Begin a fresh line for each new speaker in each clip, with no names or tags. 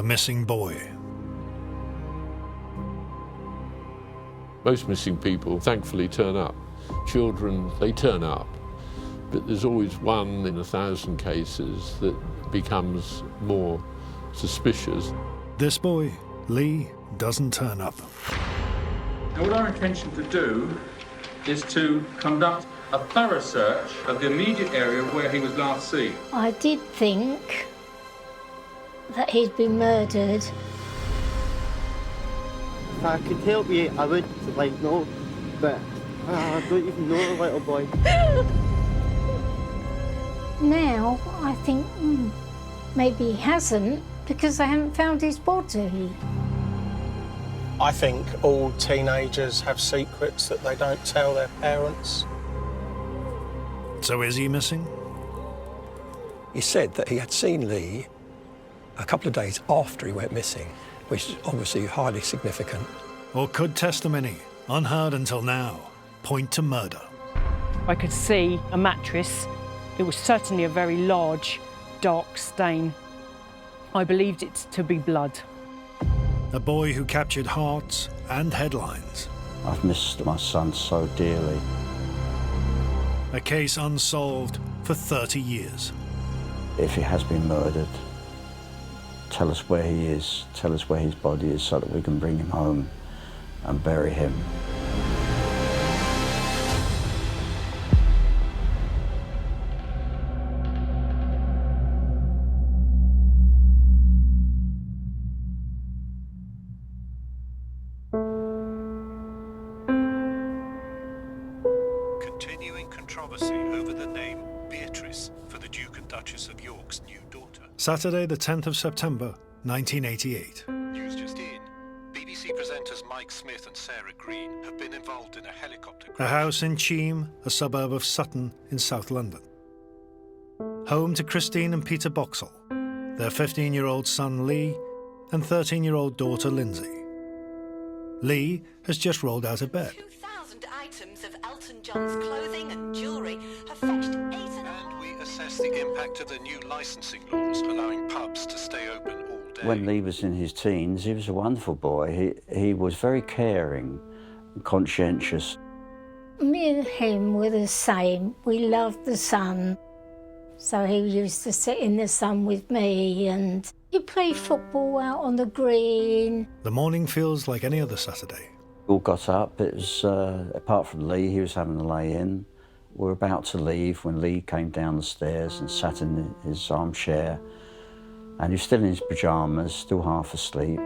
a missing boy.
Most missing people, thankfully, turn up. Children, they turn up. But there's always 1 in 1,000 cases that becomes more suspicious.
This boy, Lee, doesn't turn up.
What our intention to do is to conduct a thorough search of the immediate area where he was last seen.
I did think that he'd been murdered.
If I could help you, I would, no, but I don't even know the little boy.
Now, I think maybe he hasn't, because they haven't found his body.
I think all teenagers have secrets that they don't tell their parents.
So is he missing?
He said that he had seen Lee a couple of days after he went missing, which is obviously highly significant.
Or could testimony, unheard until now, point to murder?
I could see a mattress. It was certainly a very large, dark stain. I believed it to be blood.
A boy who captured hearts and headlines.
I've missed my son so dearly.
A case unsolved for 30 years.
If he has been murdered, tell us where he is, tell us where his body is so that we can bring him home and bury him.
Continuing controversy over the name Beatrice for the Duke and Duchess of York's new daughter. Saturday, the 10th of September, 1988.
News just in. BBC presenters Mike Smith and Sarah Green have been involved in a helicopter crash.
A house in Cheam, a suburb of Sutton in South London. Home to Christine and Peter Boxall, their 15-year-old son Lee and 13-year-old daughter Lindsay. Lee has just rolled out of bed.
2,000 items of Elton John's clothing and jewellery have fetched
And we assess the impact of the new licensing laws allowing pubs to stay open all day.
When Lee was in his teens, he was a wonderful boy. He was very caring, conscientious.
Me and him were the same. We loved the sun. So he used to sit in the sun with me and he'd play football out on the green.
The morning feels like any other Saturday.
We all got up. It was, apart from Lee, he was having a lay-in. We were about to leave when Lee came down the stairs and sat in his armchair. And he was still in his pyjamas, still half asleep.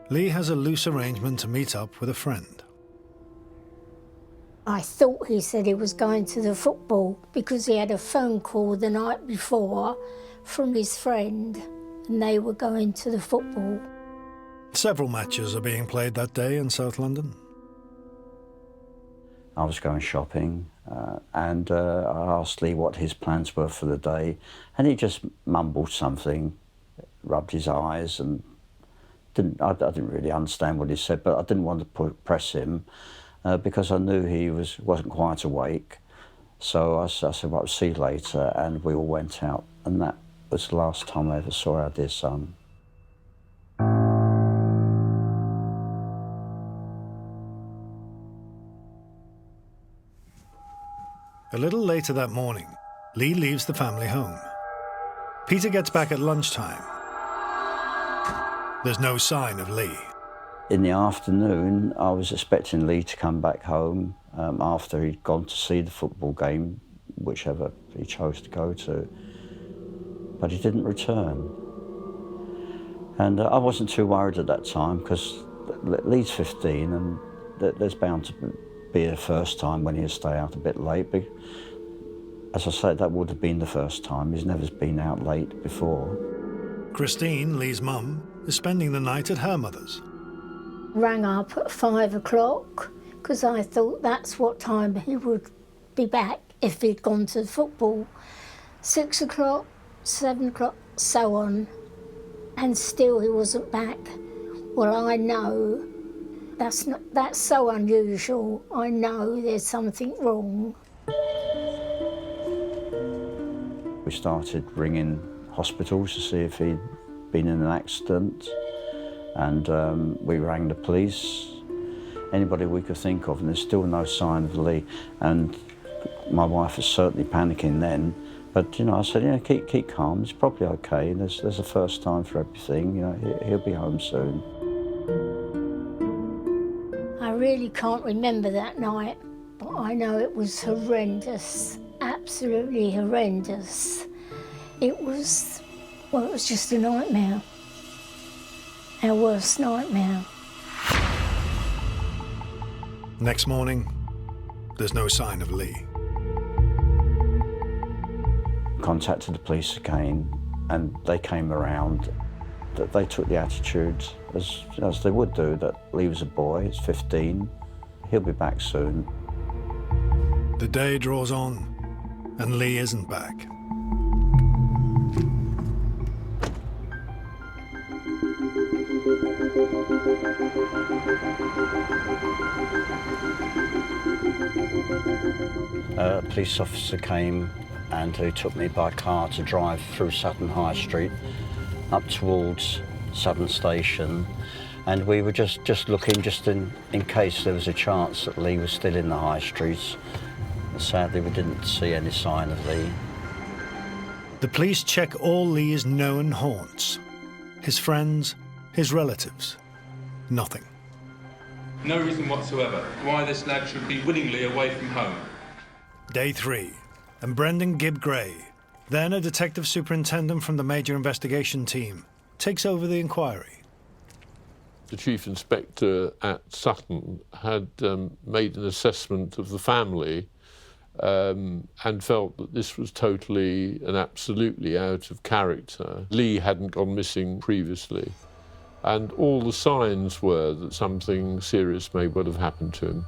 Lee has a loose arrangement to meet up with a friend.
I thought he said he was going to the football because he had a phone call the night before from his friend and they were going to the football.
Several matches are being played that day in South London.
I was going shopping and I asked Lee what his plans were for the day and he just mumbled something, rubbed his eyes and I didn't really understand what he said, but I didn't want to press him because I knew he wasn't quite awake. So I said, well, I'll see you later, and we all went out, and that was the last time I ever saw our dear son.
A little later that morning, Lee leaves the family home. Peter gets back at lunchtime. There's no sign of Lee.
In the afternoon, I was expecting Lee to come back home after he'd gone to see the football game, whichever he chose to go to, but he didn't return. And I wasn't too worried at that time because Lee's 15 and there's bound to be a first time when he'll stay out a bit late. But as I said, that would have been the first time. He's never been out late before.
Christine, Lee's mum, is spending the night at her mother's.
Rang up at 5 o'clock because I thought that's what time he would be back if he'd gone to the football. 6 o'clock, 7 o'clock, so on, and still he wasn't back. Well, I know that's so unusual. I know there's something wrong.
We started ringing hospitals to see if he'd been in an accident, and we rang the police, anybody we could think of, and there's still no sign of Lee. And my wife was certainly panicking then, but I said, keep calm, it's probably okay, there's a first time for everything, he'll be home soon.
I really can't remember that night, but I know it was horrendous, absolutely horrendous. It was just a nightmare, our worst nightmare.
Next morning, there's no sign of Lee.
Contacted the police again, and they came around. That they took the attitude, as they would do, that Lee was a boy, he's 15, he'll be back soon.
The day draws on, and Lee isn't back.
A police officer came and who took me by car to drive through Sutton High Street up towards Sutton Station, and we were just looking in case there was a chance that Lee was still in the high streets. Sadly, we didn't see any sign of Lee.
The police check all Lee's known haunts. His friends, his relatives. Nothing.
No reason whatsoever why this lad should be willingly away from home.
Day 3, and Brendan Gibb Gray, then a detective superintendent from the major investigation team, takes over the inquiry.
The chief inspector at Sutton had made an assessment of the family and felt that this was totally and absolutely out of character. Lee hadn't gone missing previously, and all the signs were that something serious may well have happened to him.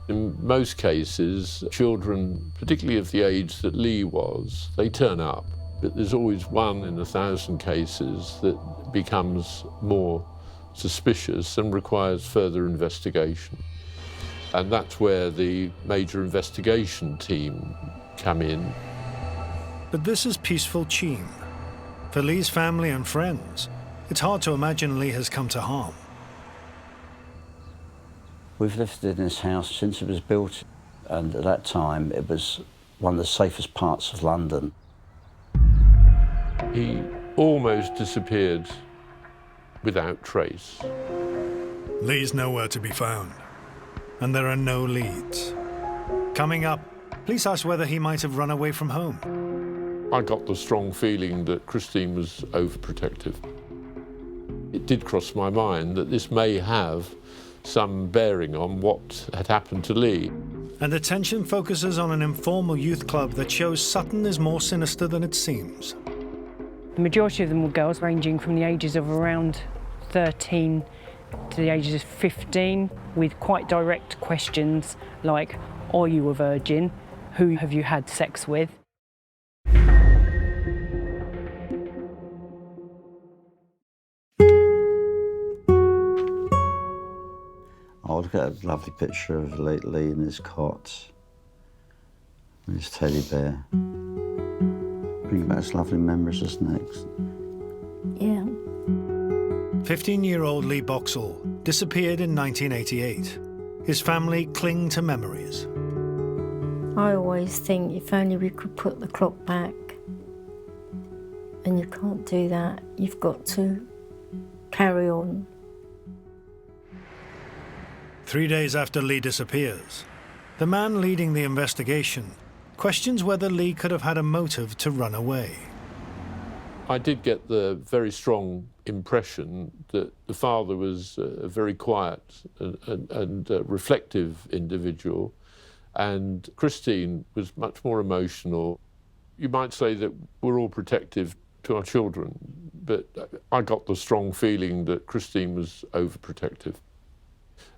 In most cases, children, particularly of the age that Lee was, they turn up, but there's always 1 in 1,000 cases that becomes more suspicious and requires further investigation. And that's where the major investigation team come in.
But this is peaceful Cheam. For Lee's family and friends, it's hard to imagine Lee has come to harm.
We've lived in this house since it was built, and at that time it was one of the safest parts of London.
He almost disappeared without trace.
Lee's nowhere to be found, and there are no leads. Coming up, police ask whether he might have run away from home.
I got the strong feeling that Christine was overprotective. It did cross my mind that this may have some bearing on what had happened to Lee.
And attention focuses on an informal youth club that shows Sutton is more sinister than it seems.
The majority of them were girls ranging from the ages of around 13 to the ages of 15, with quite direct questions like, are you a virgin? Who have you had sex with?
Oh, look at that lovely picture of Lee in his cot with his teddy bear. Bring back his lovely memories, isn't it?
Yeah.
15-year-old Lee Boxall disappeared in 1988. His family cling to memories.
I always think if only we could put the clock back. And you can't do that. You've got to carry on.
3 days after Lee disappears, the man leading the investigation questions whether Lee could have had a motive to run away.
I did get the very strong impression that the father was a very quiet and reflective individual, and Christine was much more emotional. You might say that we're all protective to our children, but I got the strong feeling that Christine was overprotective.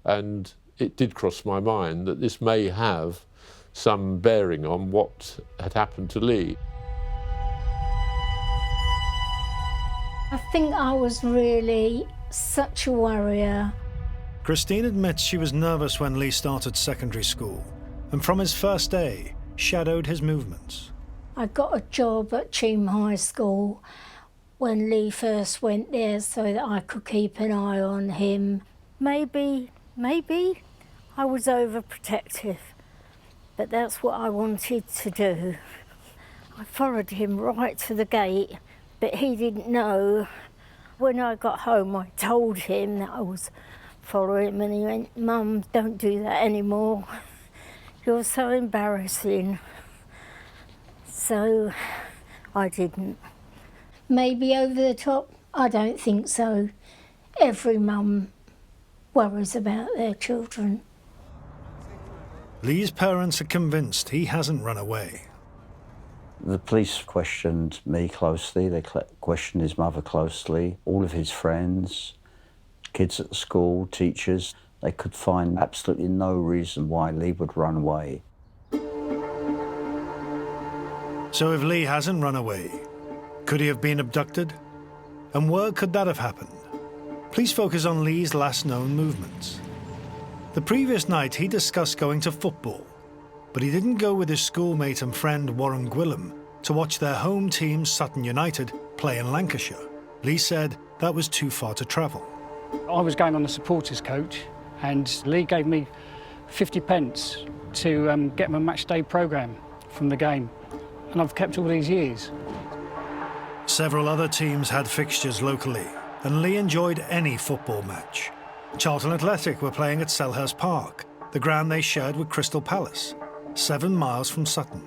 And it did cross my mind that this may have some bearing on what had happened to Lee.
I think I was really such a worrier.
Christine admits she was nervous when Lee started secondary school, and from his first day, shadowed his movements.
I got a job at Cheam High School when Lee first went there so that I could keep an eye on him. Maybe I was overprotective, but that's what I wanted to do. I followed him right to the gate, but he didn't know. When I got home, I told him that I was following him, and he went, "Mum, don't do that anymore. You're so embarrassing." So I didn't. Maybe over the top? I don't think so. Every mum worries about their children.
Lee's parents are convinced he hasn't run away.
The police questioned me closely, they questioned his mother closely, all of his friends, kids at school, teachers. They could find absolutely no reason why Lee would run away.
So if Lee hasn't run away, could he have been abducted? And where could that have happened? Police focus on Lee's last known movements. The previous night he discussed going to football, but he didn't go with his schoolmate and friend Warren Gwilym to watch their home team Sutton United play in Lancashire. Lee said that was too far to travel.
I was going on the supporters coach and Lee gave me 50 pence to get my match day programme from the game, and I've kept all these years.
Several other teams had fixtures locally, and Lee enjoyed any football match. Charlton Athletic were playing at Selhurst Park, the ground they shared with Crystal Palace, 7 miles from Sutton.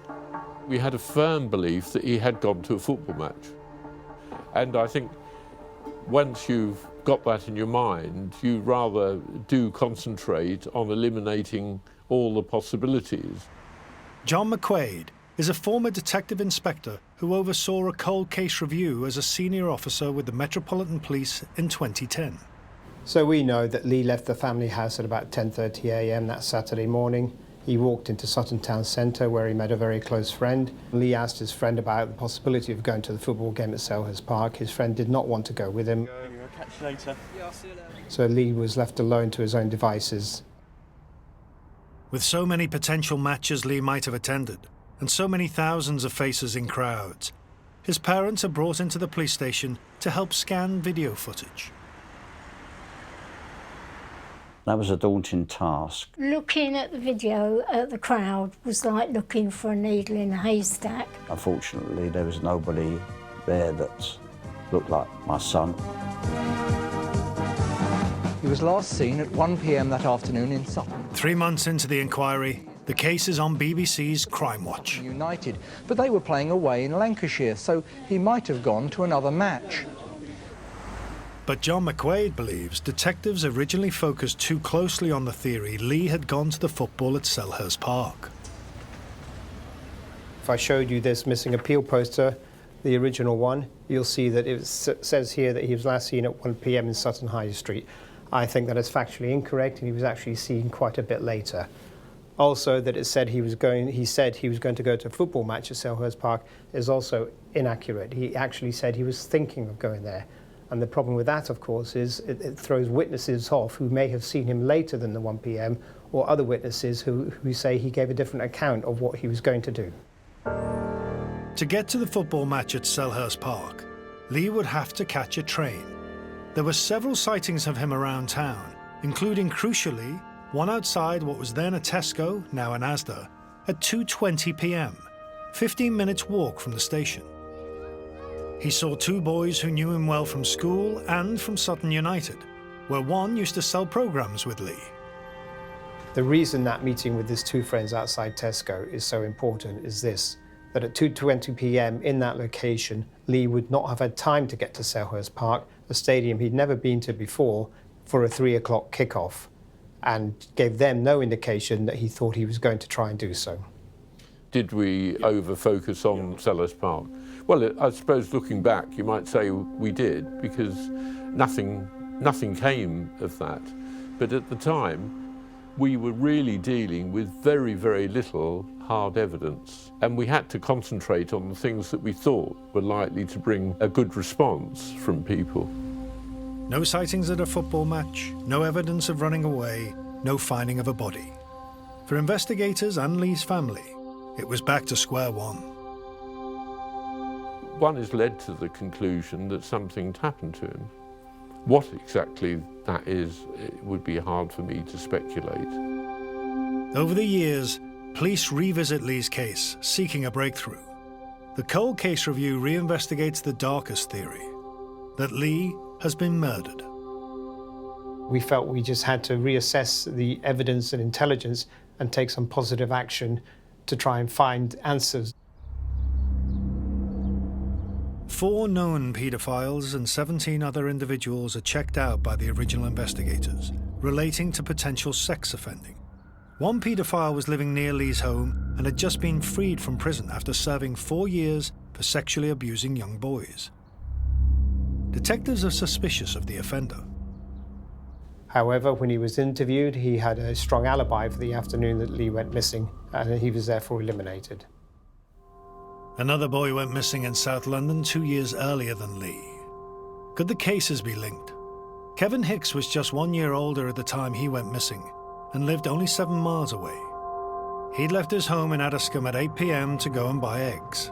We had a firm belief that he had gone to a football match. And I think once you've got that in your mind, you rather do concentrate on eliminating all the possibilities.
John McQuaid is a former detective inspector who oversaw a cold case review as a senior officer with the Metropolitan Police in 2010.
So we know that Lee left the family house at about 10:30 a.m. that Saturday morning. He walked into Sutton Town Centre where he met a very close friend. Lee asked his friend about the possibility of going to the football game at Selhurst Park. His friend did not want to go with him.
I'll catch you later. Yeah, I'll see you later.
So Lee was left alone to his own devices.
With so many potential matches Lee might have attended, and so many thousands of faces in crowds, his parents are brought into the police station to help scan video footage.
That was a daunting task.
Looking at the video at the crowd was like looking for a needle in a haystack.
Unfortunately, there was nobody there that looked like my son.
He was last seen at 1 p.m. that afternoon in Sutton.
3 months into the inquiry, the case is on BBC's Crime Watch.
United, but they were playing away in Lancashire, so he might have gone to another match.
But John McQuaid believes detectives originally focused too closely on the theory Lee had gone to the football at Selhurst Park.
If I showed you this missing appeal poster, the original one, you'll see that it says here that he was last seen at 1 p.m. in Sutton High Street. I think that is factually incorrect, and he was actually seen quite a bit later. Also, that it said he said he was going to go to a football match at Selhurst Park is also inaccurate. He actually said he was thinking of going there. And the problem with that, of course, is it throws witnesses off who may have seen him later than the 1 p.m. or other witnesses who say he gave a different account of what he was going to do.
To get to the football match at Selhurst Park, Lee would have to catch a train. There were several sightings of him around town, including, crucially, one outside what was then a Tesco, now an Asda, at 2:20 p.m, 15 minutes walk from the station. He saw 2 boys who knew him well from school and from Sutton United, where one used to sell programmes with Lee.
The reason that meeting with his 2 friends outside Tesco is so important is this, that at 2:20 p.m. in that location, Lee would not have had time to get to Selhurst Park, a stadium he'd never been to before, for a 3 o'clock kickoff, and gave them no indication that he thought he was going to try and do so.
Did we over-focus on Selhurst Park? Well, I suppose looking back, you might say we did, because nothing came of that. But at the time, we were really dealing with very, very little hard evidence. And we had to concentrate on the things that we thought were likely to bring a good response from people.
No sightings at a football match, no evidence of running away, no finding of a body. For investigators and Lee's family, it was back to square one.
one is led to the conclusion that something's happened to him. What exactly that is, it would be hard for me to speculate.
Over the years, police revisit Lee's case, seeking a breakthrough. The Cold Case Review reinvestigates the darkest theory, that Lee has been murdered.
We felt we just had to reassess the evidence and intelligence and take some positive action to try and find answers.
4 known paedophiles and 17 other individuals are checked out by the original investigators, relating to potential sex offending. One paedophile was living near Lee's home and had just been freed from prison after serving 4 years for sexually abusing young boys. Detectives are suspicious of the offender.
However, when he was interviewed, he had a strong alibi for the afternoon that Lee went missing, and he was therefore eliminated.
Another boy went missing in South London 2 years earlier than Lee. Could the cases be linked? Kevin Hicks was just 1 year older at the time he went missing and lived only 7 miles away. He'd left his home in Addiscombe at 8 p.m. to go and buy eggs.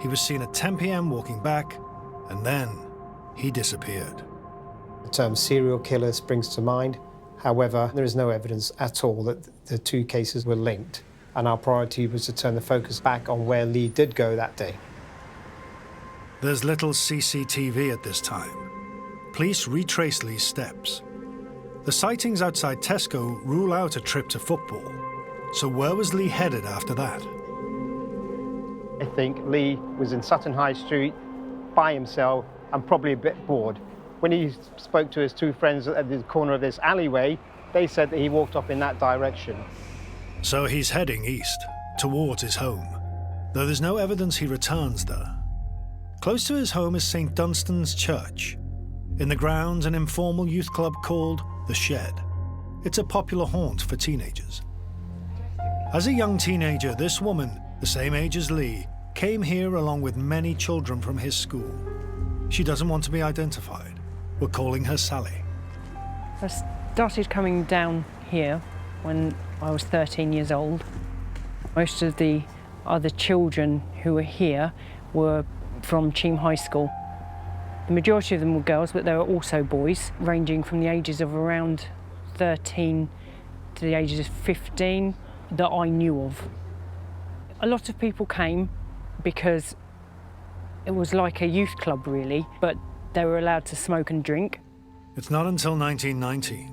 He was seen at 10 p.m. walking back, and then he disappeared.
The term serial killer springs to mind. However, there is no evidence at all that the 2 cases were linked, and our priority was to turn the focus back on where Lee did go that day.
There's little CCTV at this time. Police retrace Lee's steps. The sightings outside Tesco rule out a trip to football. So where was Lee headed after that?
I think Lee was in Sutton High Street by himself and probably a bit bored. When he spoke to his 2 friends at the corner of this alleyway, they said that he walked off in that direction.
So he's heading east, towards his home, though there's no evidence he returns there. Close to his home is St. Dunstan's Church. In the grounds, an informal youth club called The Shed. It's a popular haunt for teenagers. As a young teenager, this woman, the same age as Lee, came here along with many children from his school. She doesn't want to be identified. We're calling her Sally.
I started coming down here when I was 13 years old. Most of the other children who were here were from Cheam High School. The majority of them were girls, but there were also boys, ranging from the ages of around 13 to the ages of 15 that I knew of. A lot of people came because it was like a youth club, really, but they were allowed to smoke and drink.
It's not until 1990,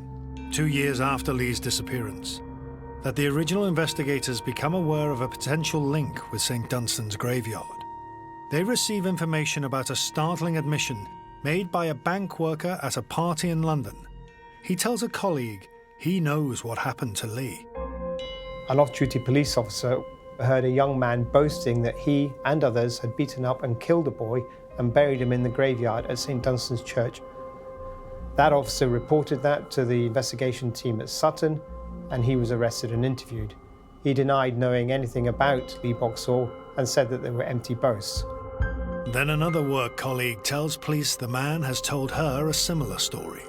2 years after Lee's disappearance, that the original investigators become aware of a potential link with St. Dunstan's graveyard. They receive information about a startling admission made by a bank worker at a party in London. He tells a colleague he knows what happened to Lee.
An off-duty police officer heard a young man boasting that he and others had beaten up and killed a boy and buried him in the graveyard at St. Dunstan's Church. That officer reported that to the investigation team at Sutton, and he was arrested and interviewed. He denied knowing anything about Lee Boxall and said that they were empty boasts.
Then another work colleague tells police the man has told her a similar story.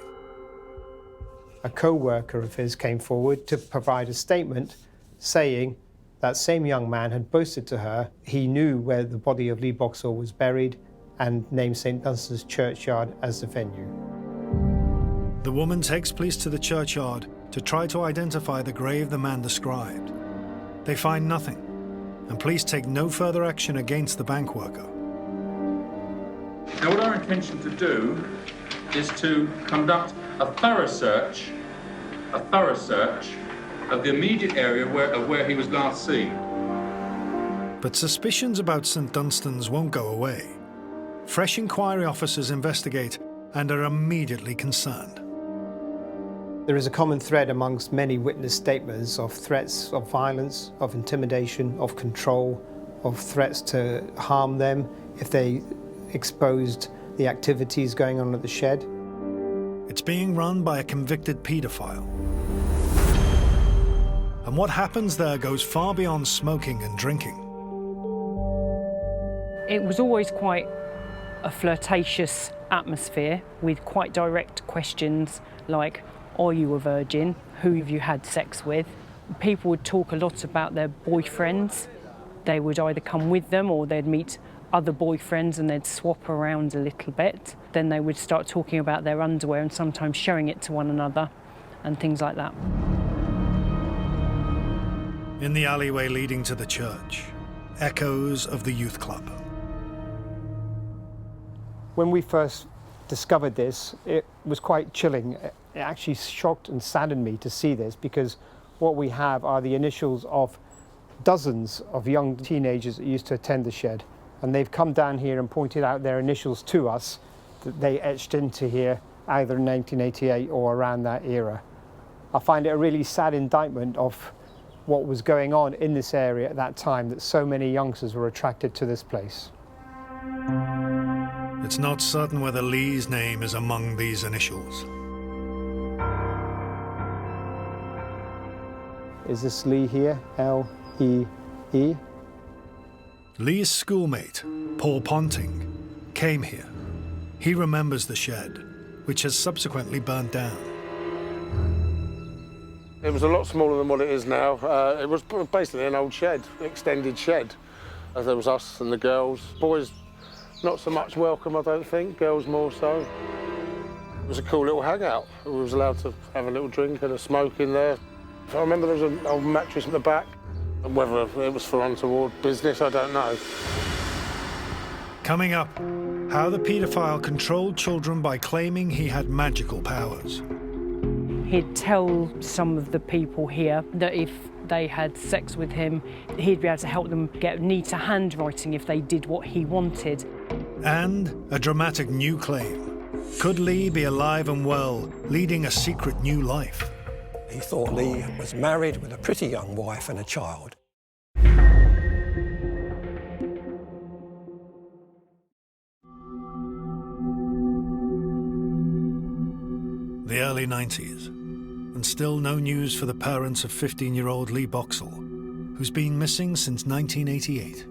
A co-worker of his came forward to provide a statement saying that same young man had boasted to her he knew where the body of Lee Boxall was buried and named St. Dunstan's Churchyard as the venue.
The woman takes police to the churchyard to try to identify the grave the man described. They find nothing, and police take no further action against the bank worker.
Now, what our intention to do is to conduct a thorough search of the immediate area where he was last seen.
But suspicions about St. Dunstan's won't go away. Fresh inquiry officers investigate and are immediately concerned.
There is a common thread amongst many witness statements of threats of violence, of intimidation, of control, of threats to harm them if they exposed the activities going on at the shed.
It's being run by a convicted paedophile. And what happens there goes far beyond smoking and drinking.
It was always quite a flirtatious atmosphere with quite direct questions like, are you a virgin? Who have you had sex with? People would talk a lot about their boyfriends. They would either come with them or they'd meet other boyfriends and they'd swap around a little bit. Then they would start talking about their underwear and sometimes showing it to one another and things like that.
In the alleyway leading to the church, echoes of the youth club.
When we first discovered this, it was quite chilling. It actually shocked and saddened me to see this, because what we have are the initials of dozens of young teenagers that used to attend the shed, and they've come down here and pointed out their initials to us that they etched into here either in 1988 or around that era. I find it a really sad indictment of what was going on in this area at that time, that so many youngsters were attracted to this place.
It's not certain whether Lee's name is among these initials.
Is this Lee here? L-E-E?
Lee's schoolmate, Paul Ponting, came here. He remembers the shed, which has subsequently burnt down.
It was a lot smaller than what it is now. It was basically an old shed, an extended shed. There was us and the girls. Boys, not so much welcome, I don't think. Girls more so. It was a cool little hangout. We was allowed to have a little drink and a smoke in there. I remember there was an old mattress at the back. Whether it was for untoward business, I don't know.
Coming up, how the paedophile controlled children by claiming he had magical powers.
He'd tell some of the people here that if they had sex with him, he'd be able to help them get neater handwriting if they did what he wanted.
And a dramatic new claim. Could Lee be alive and well, leading a secret new life?
He thought Lee was married with a pretty young wife and a child.
The early 90s, and still no news for the parents of 15-year-old Lee Boxall, who's been missing since 1988.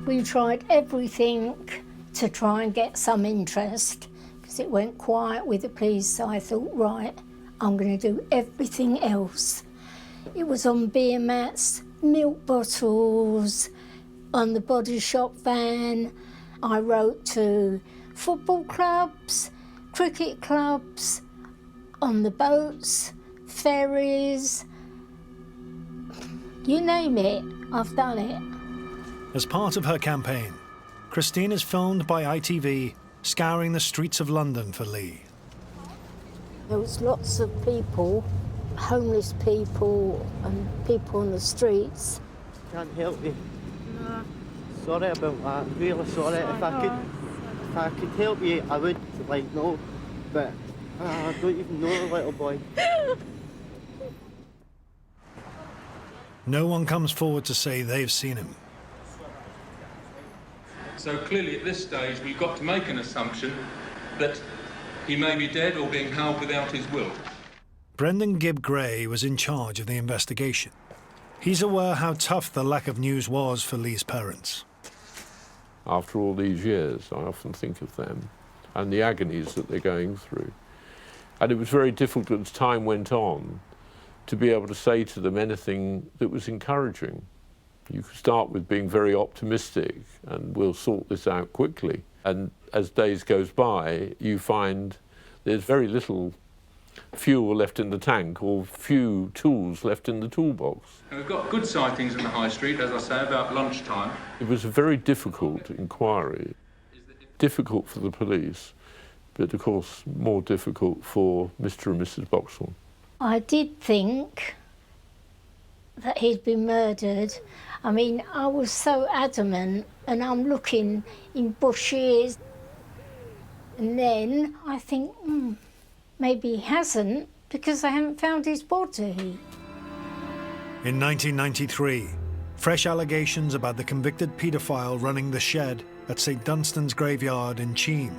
We tried everything to try and get some interest, because it went quiet with the police, so I thought, right, I'm going to do everything else. It was on beer mats, milk bottles, on the body shop van. I wrote to football clubs, cricket clubs, on the boats, ferries, you name it, I've done it.
As part of her campaign, Christine is filmed by ITV scouring the streets of London for Lee.
There was lots of people, homeless people and people on the streets.
Can't help you. No. Sorry about that, really sorry. If I could help you, I would, like, no, but I don't even know the little boy.
No one comes forward to say they've seen him.
So clearly at this stage we've got to make an assumption that he may be dead or being held without his will.
Brendan Gibb-Gray was in charge of the investigation. He's aware how tough the lack of news was for Lee's parents.
After all these years, I often think of them and the agonies that they're going through. And it was very difficult as time went on to be able to say to them anything that was encouraging. You could start with being very optimistic and we'll sort this out quickly. And as days goes by, you find there's very little fuel left in the tank or few tools left in the toolbox.
And we've got good sightings in the high street, as I say, about lunchtime.
It was a very difficult inquiry. Difficult for the police, but of course more difficult for Mr. and Mrs. Boxall.
I did think that he'd been murdered. I mean, I was so adamant, and I'm looking in bushes, and then I think, maybe he hasn't, because I haven't found his body.
In 1993, fresh allegations about the convicted paedophile running the shed at St Dunstan's graveyard in Cheam,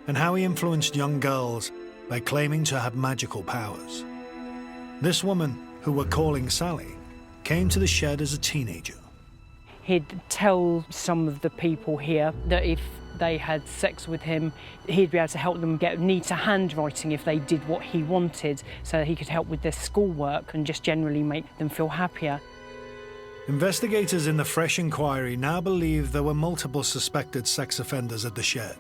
and how he influenced young girls by claiming to have magical powers. This woman, who we're calling Sally, came to the shed as a teenager.
He'd tell some of the people here that if they had sex with him, he'd be able to help them get neater handwriting if they did what he wanted, so that he could help with their schoolwork and just generally make them feel happier.
Investigators in the fresh inquiry now believe there were multiple suspected sex offenders at the shed.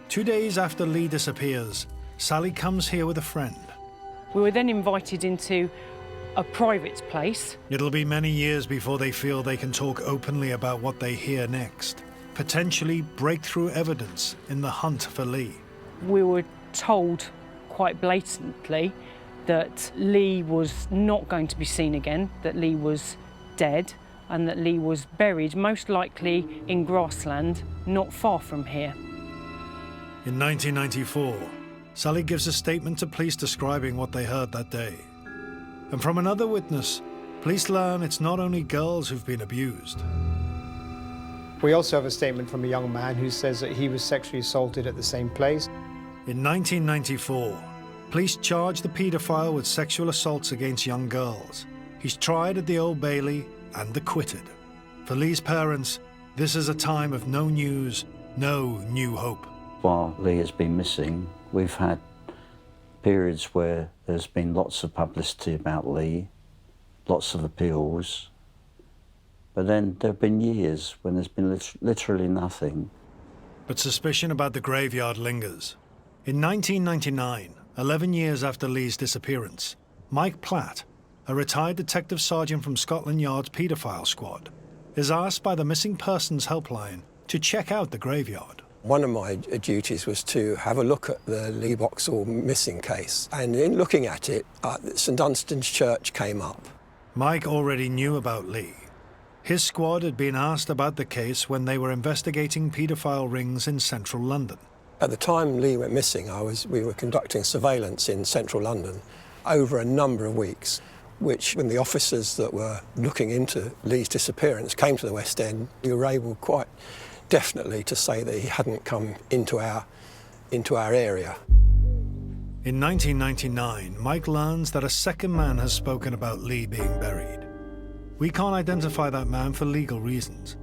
2 days after Lee disappears, Sally comes here with a friend.
We were then invited into a private place.
It'll be many years before they feel they can talk openly about what they hear next. Potentially breakthrough evidence in the hunt for Lee.
We were told quite blatantly that Lee was not going to be seen again, that Lee was dead, and that Lee was buried, most likely in grassland, not far from here.
In 1994, Sally gives a statement to police describing what they heard that day. And from another witness, police learn it's not only girls who've been abused.
We also have a statement from a young man who says that he was sexually assaulted at the same place.
In 1994, police charge the paedophile with sexual assaults against young girls. He's tried at the Old Bailey and acquitted. For Lee's parents, this is a time of no news, no new hope.
While Lee has been missing, we've had periods where there's been lots of publicity about Lee, lots of appeals, but then there have been years when there's been literally nothing.
But suspicion about the graveyard lingers. In 1999, 11 years after Lee's disappearance, Mike Platt, a retired detective sergeant from Scotland Yard's paedophile squad, is asked by the Missing Persons Helpline to check out the graveyard.
One of my duties was to have a look at the Lee Boxall missing case, and in looking at it, St Dunstan's Church came up.
Mike already knew about Lee. His squad had been asked about the case when they were investigating paedophile rings in central London.
At the time Lee went missing, we were conducting surveillance in central London over a number of weeks, which when the officers that were looking into Lee's disappearance came to the West End, we were able quite definitely to say that he hadn't come into our area.
In 1999, Mike learns that a second man has spoken about Lee being buried. We can't identify that man for legal reasons,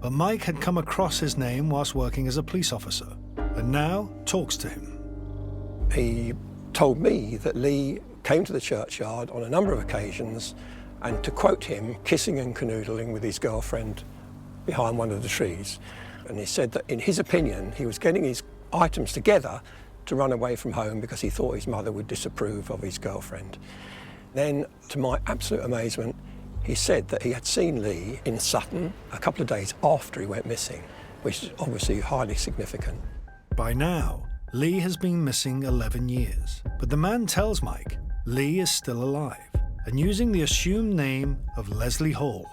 but Mike had come across his name whilst working as a police officer, and now talks to him.
He told me that Lee came to the churchyard on a number of occasions, and to quote him, kissing and canoodling with his girlfriend behind one of the trees. And he said that in his opinion, he was getting his items together to run away from home because he thought his mother would disapprove of his girlfriend. Then, to my absolute amazement, he said that he had seen Lee in Sutton a couple of days after he went missing, which is obviously highly significant.
By now, Lee has been missing 11 years, but the man tells Mike Lee is still alive and using the assumed name of Leslie Hall.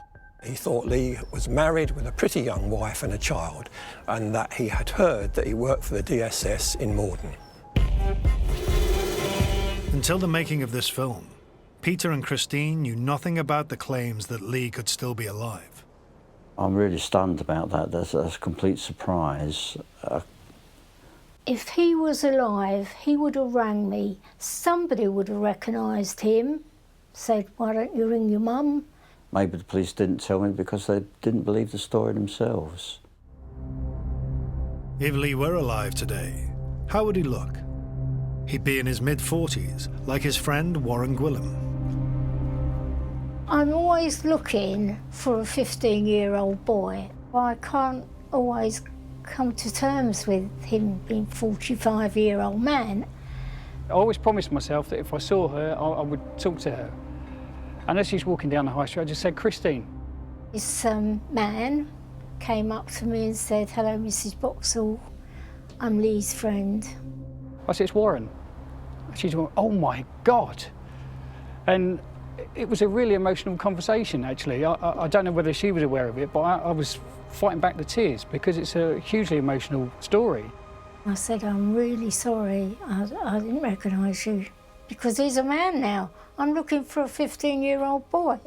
He thought Lee was married with a pretty young wife and a child, and that he had heard that he worked for the DSS in Morden.
Until the making of this film, Peter and Christine knew nothing about the claims that Lee could still be alive.
I'm really stunned about that. That's a complete surprise.
If he was alive, he would have rang me. Somebody would have recognised him, said, "Why don't you ring your mum?"
Maybe the police didn't tell me because they didn't believe the story themselves.
If Lee were alive today, how would he look? He'd be in his mid-40s, like his friend Warren Gwilym.
I'm always looking for a 15-year-old boy. I can't always come to terms with him being a 45-year-old man.
I always promised myself that if I saw her, I would talk to her. And as she's walking down the high street, I just said, "Christine."
This man came up to me and said, "Hello, Mrs. Boxall. I'm Lee's friend."
I said, "It's Warren." She's went, "Oh my God." And it was a really emotional conversation, actually. I don't know whether she was aware of it, but I was fighting back the tears because it's a hugely emotional story.
I said, "I'm really sorry. I didn't recognise you because he's a man now. I'm looking for a 15-year-old boy."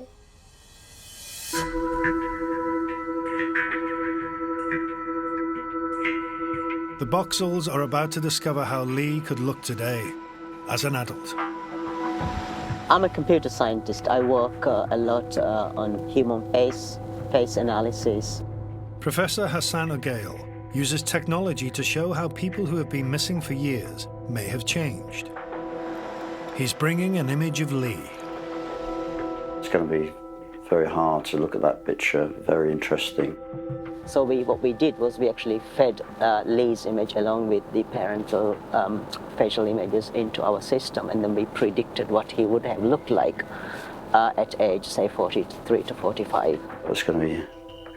The Boxalls are about to discover how Lee could look today as an adult.
I'm a computer scientist. I work a lot on human face analysis.
Professor Hassan Ogail uses technology to show how people who have been missing for years may have changed. He's bringing an image of Lee.
It's going to be very hard to look at that picture, very interesting.
So what we did was we actually fed Lee's image along with the parental facial images into our system, and then we predicted what he would have looked like at age, say, 43 to 45.
It's going to be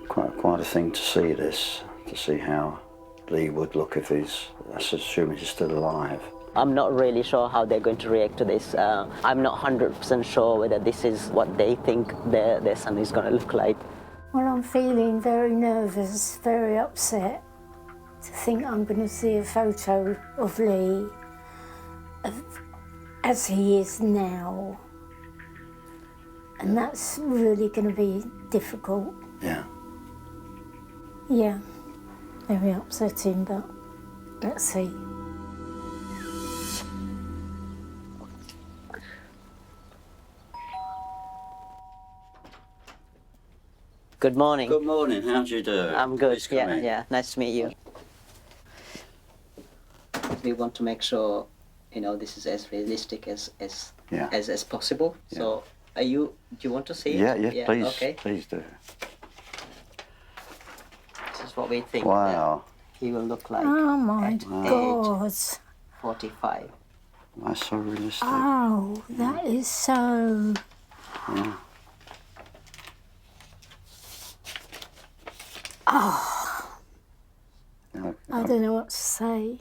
quite a thing to see this, to see how Lee would look if he's, let's assume he's still alive.
I'm not really sure how they're going to react to this. I'm not 100% sure whether this is what they think their son is going to look like.
Well, I'm feeling very nervous, very upset to think I'm going to see a photo of Lee as he is now. And that's really going to be difficult.
Yeah.
Yeah, very upsetting, but let's see.
Good morning.
Good morning, how do you do?
I'm good,
Please come in.
yeah, nice to meet you. We want to make sure, this is as realistic as possible.
Yeah.
So, do you want to see
Yeah,
it?
yeah, please,
okay.
please do.
This is what we think
Wow.
that he will look like
Oh my
at
God.
age 45.
That's so realistic.
Oh, that is so...
Yeah.
Oh,
Yeah,
I don't know what to say.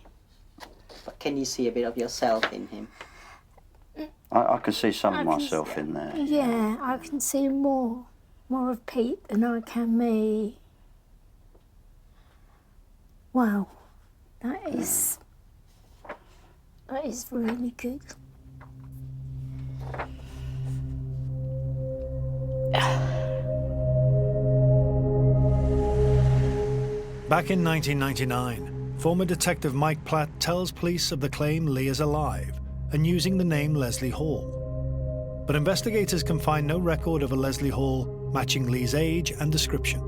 But can you see a bit of yourself in him?
I can see some of
I can
myself in there.
Yeah, I can see more of Pete than I can me. Wow, that is really good.
Back in 1999, former Detective Mike Platt tells police of the claim Lee is alive and using the name Leslie Hall. But investigators can find no record of a Leslie Hall matching Lee's age and description.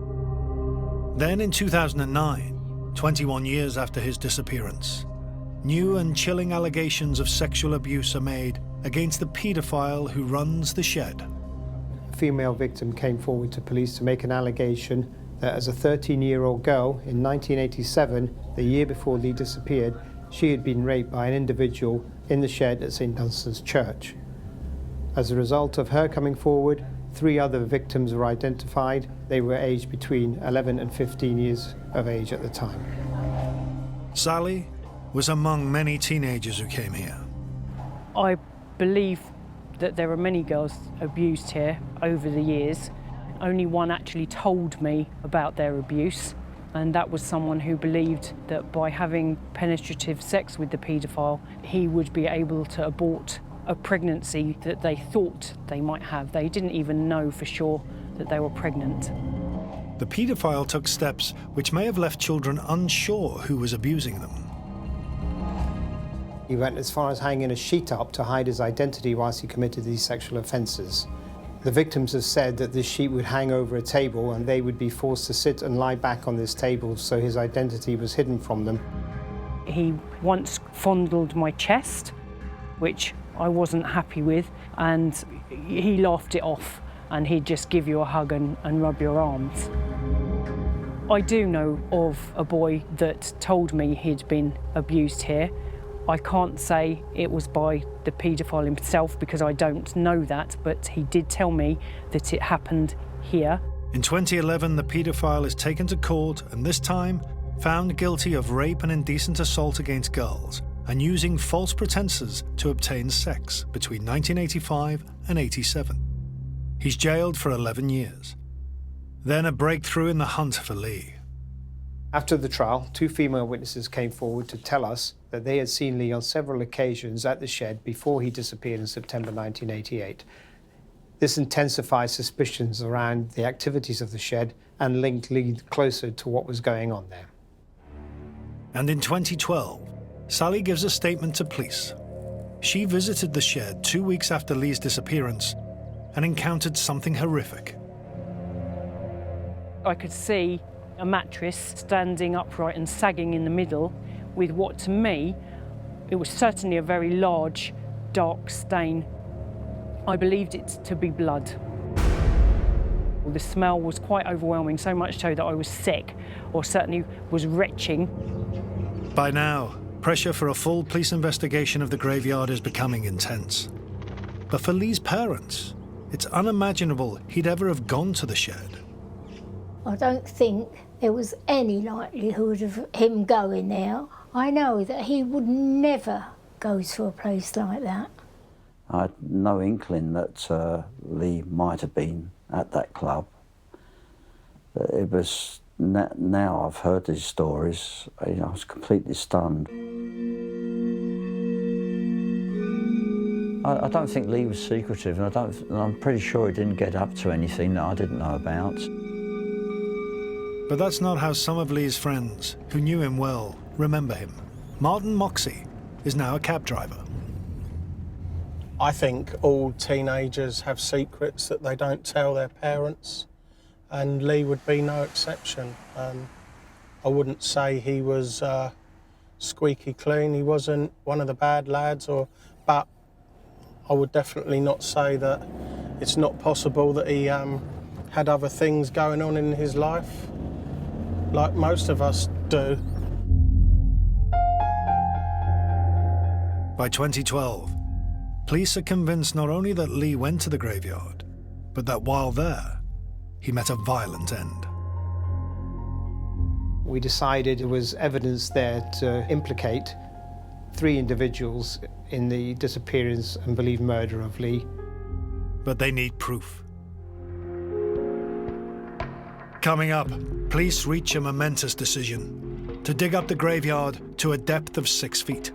Then in 2009, 21 years after his disappearance, new and chilling allegations of sexual abuse are made against the paedophile who runs the shed.
A female victim came forward to police to make an allegation that as a 13-year-old girl in 1987, the year before Lee disappeared, she had been raped by an individual in the shed at St. Dunstan's Church. As a result of her coming forward, 3 other victims were identified. They were aged between 11 and 15 years of age at the time.
Sally was among many teenagers who came here.
I believe that there are many girls abused here over the years. Only one actually told me about their abuse, and that was someone who believed that by having penetrative sex with the paedophile, he would be able to abort a pregnancy that they thought they might have. They didn't even know for sure that they were pregnant.
The paedophile took steps which may have left children unsure who was abusing them.
He went as far as hanging a sheet up to hide his identity whilst he committed these sexual offences. The victims have said that this sheet would hang over a table and they would be forced to sit and lie back on this table, so his identity was hidden from them.
He once fondled my chest, which I wasn't happy with, and he laughed it off, and he'd just give you a hug and rub your arms. I do know of a boy that told me he'd been abused here. I can't say it was by the paedophile himself because I don't know that, but he did tell me that it happened here.
In 2011, the paedophile is taken to court and this time found guilty of rape and indecent assault against girls and using false pretenses to obtain sex between 1985 and 87. He's jailed for 11 years. Then a breakthrough in the hunt for Lee.
After the trial, 2 female witnesses came forward to tell us that they had seen Lee on several occasions at the shed before he disappeared in September 1988. This intensified suspicions around the activities of the shed and linked Lee closer to what was going on there.
And in 2012, Sally gives a statement to police. She visited the shed 2 weeks after Lee's disappearance and encountered something horrific.
I could see a mattress standing upright and sagging in the middle with what to me, it was certainly a very large, dark stain. I believed it to be blood. The smell was quite overwhelming, so much so that I was sick, or certainly was retching.
By now, pressure for a full police investigation of the graveyard is becoming intense. But for Lee's parents, it's unimaginable he'd ever have gone to the shed.
I don't think there was any likelihood of him going there. I know that he would never go to a place like that.
I had no inkling that Lee might have been at that club. It was, now I've heard these stories, I was completely stunned. I don't think Lee was secretive, and I'm pretty sure he didn't get up to anything that I didn't know about.
But that's not how some of Lee's friends, who knew him well, remember him. Martin Moxey is now a cab driver.
I think all teenagers have secrets that they don't tell their parents, and Lee would be no exception. I wouldn't say he was squeaky clean. He wasn't one of the bad lads, but I would definitely not say that it's not possible that he had other things going on in his life, like most of us do.
By 2012, police are convinced not only that Lee went to the graveyard, but that while there, he met a violent end.
We decided there was evidence there to implicate 3 individuals in the disappearance and believed murder of Lee.
But they need proof. Coming up, police reach a momentous decision to dig up the graveyard to a depth of 6 feet.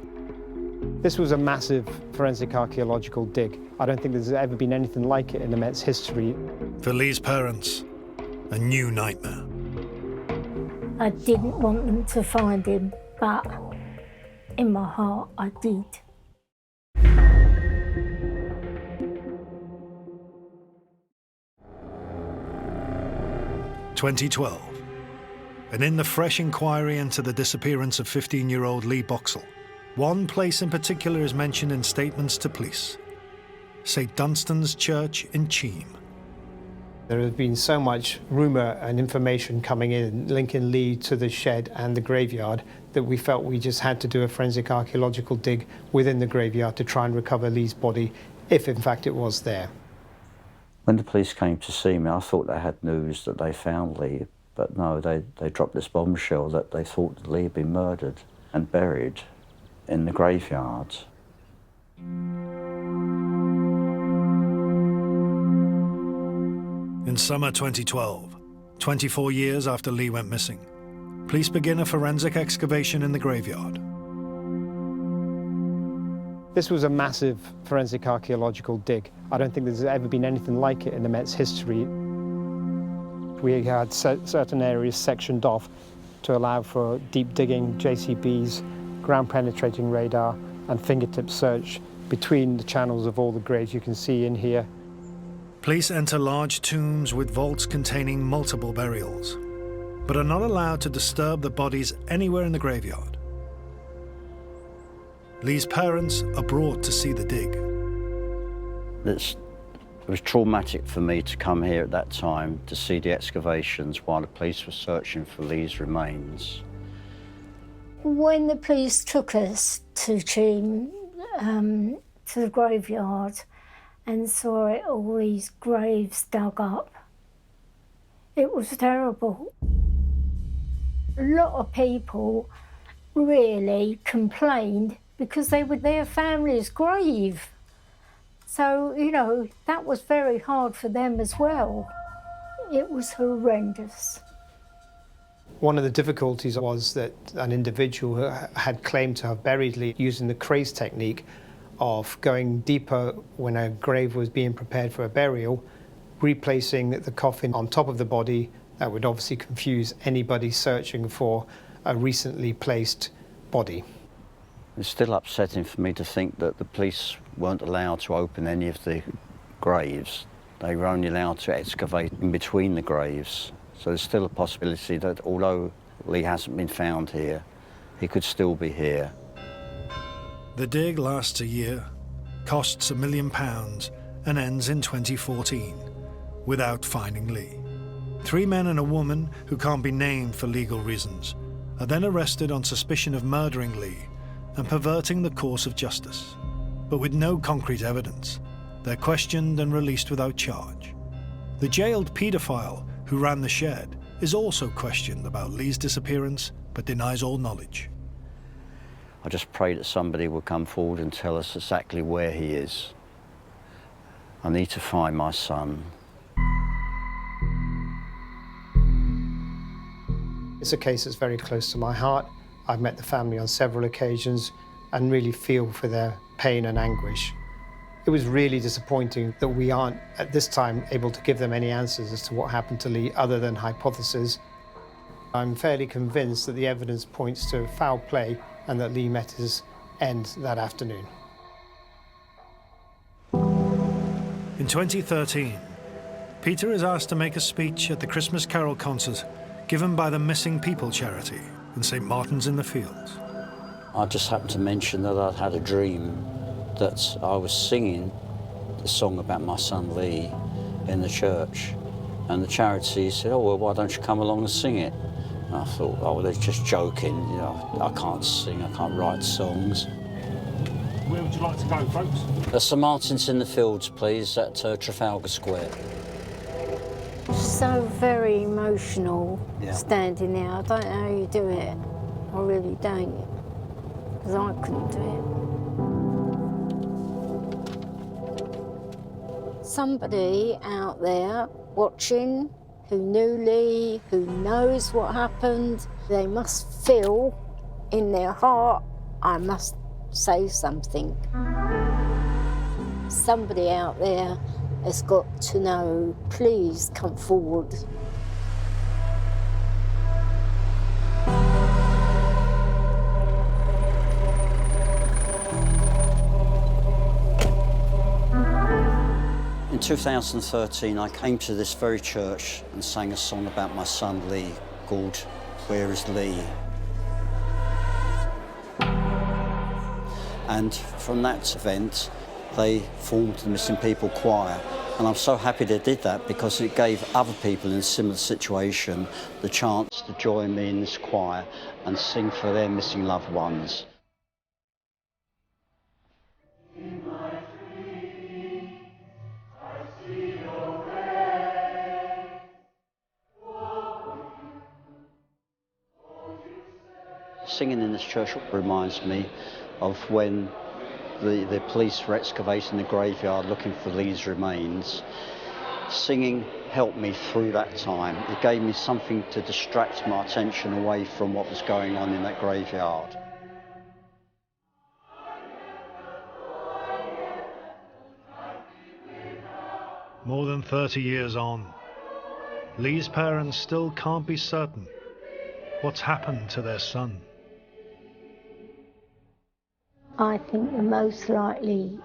This was a massive forensic archaeological dig. I don't think there's ever been anything like it in the Met's history.
For Lee's parents, a new nightmare.
I didn't want them to find him, but in my heart, I did.
(2012), and in the fresh inquiry into the disappearance of 15-year-old Lee Boxall, one place in particular is mentioned in statements to police: St Dunstan's Church in Cheam.
There has been so much rumour and information coming in linking Lee to the shed and the graveyard that we felt we just had to do a forensic archaeological dig within the graveyard to try and recover Lee's body, if in fact it was there.
When the police came to see me, I thought they had news that they found Lee, but no, they dropped this bombshell that they thought that Lee had been murdered and buried in the graveyard.
In summer 2012, 24 years after Lee went missing, police begin a forensic excavation in the graveyard.
This was a massive forensic archaeological dig. I don't think there's ever been anything like it in the Met's history. We had certain areas sectioned off to allow for deep digging, JCBs, ground-penetrating radar and fingertip search between the channels of all the graves you can see in here.
Police enter large tombs with vaults containing multiple burials, but are not allowed to disturb the bodies anywhere in the graveyard. Lee's parents are brought to see the dig.
It was traumatic for me to come here at that time to see the excavations while the police were searching for Lee's remains.
When the police took us to Cheam, to the graveyard, and saw all these graves dug up, it was terrible. A lot of people really complained because they were their family's grave. So, you know, that was very hard for them as well. It was horrendous.
One of the difficulties was that an individual had claimed to have buried Lee using the craze technique of going deeper when a grave was being prepared for a burial, replacing the coffin on top of the body. That would obviously confuse anybody searching for a recently placed body.
It's still upsetting for me to think that the police weren't allowed to open any of the graves. They were only allowed to excavate in between the graves. So there's still a possibility that although Lee hasn't been found here, he could still be here.
The dig lasts a year, costs £1 million and ends in 2014, without finding Lee. 3 men and a woman, who can't be named for legal reasons, are then arrested on suspicion of murdering Lee and perverting the course of justice. But with no concrete evidence, they're questioned and released without charge. The jailed paedophile who ran the shed is also questioned about Lee's disappearance, but denies all knowledge.
I just pray that somebody will come forward and tell us exactly where he is. I need to find my son.
It's a case that's very close to my heart. I've met the family on several occasions and really feel for their pain and anguish. It was really disappointing that we aren't, at this time, able to give them any answers as to what happened to Lee other than hypotheses. I'm fairly convinced that the evidence points to foul play and that Lee met his end that afternoon.
In 2013, Peter is asked to make a speech at the Christmas Carol concert given by the Missing People charity in St. Martin's-in-the-Fields.
I just happened to mention that I'd had a dream that I was singing the song about my son Lee in the church, and the charity said, "Oh, well, why don't you come along and sing it?" And I thought, oh, well, they're just joking, you know, I can't sing, I can't write songs.
Where would you like to go, folks?
St Martin's-in-the-Fields, please, at Trafalgar Square.
So very emotional,
Yeah.
standing there. I don't know how you do it. I really don't, because I couldn't do it. Somebody out there watching who knew Lee, who knows what happened, they must feel in their heart, I must say something. Somebody out there has got to know. Please come forward.
In 2013, I came to this very church and sang a song about my son Lee called "Where is Lee?" And from that event, they formed the Missing People Choir. And I'm so happy they did that because it gave other people in a similar situation the chance to join me in this choir and sing for their missing loved ones. Singing in this church reminds me of when the police were excavating the graveyard looking for Lee's remains. Singing helped me through that time. It gave me something to distract my attention away from what was going on in that graveyard.
More than 30 years on, Lee's parents still can't be certain what's happened to their son.
I think the most likely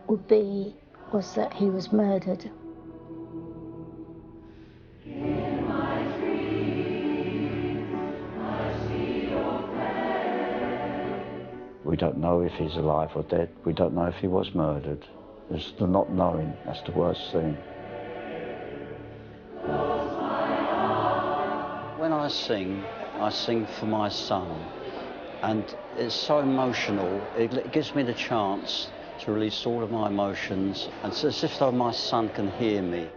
was that he was murdered.
We don't know if he's alive or dead. We don't know if he was murdered. There's the not knowing, that's the worst thing. When I sing for my son, and it's so emotional. It gives me the chance to release all of my emotions, and it's as if though my son can hear me.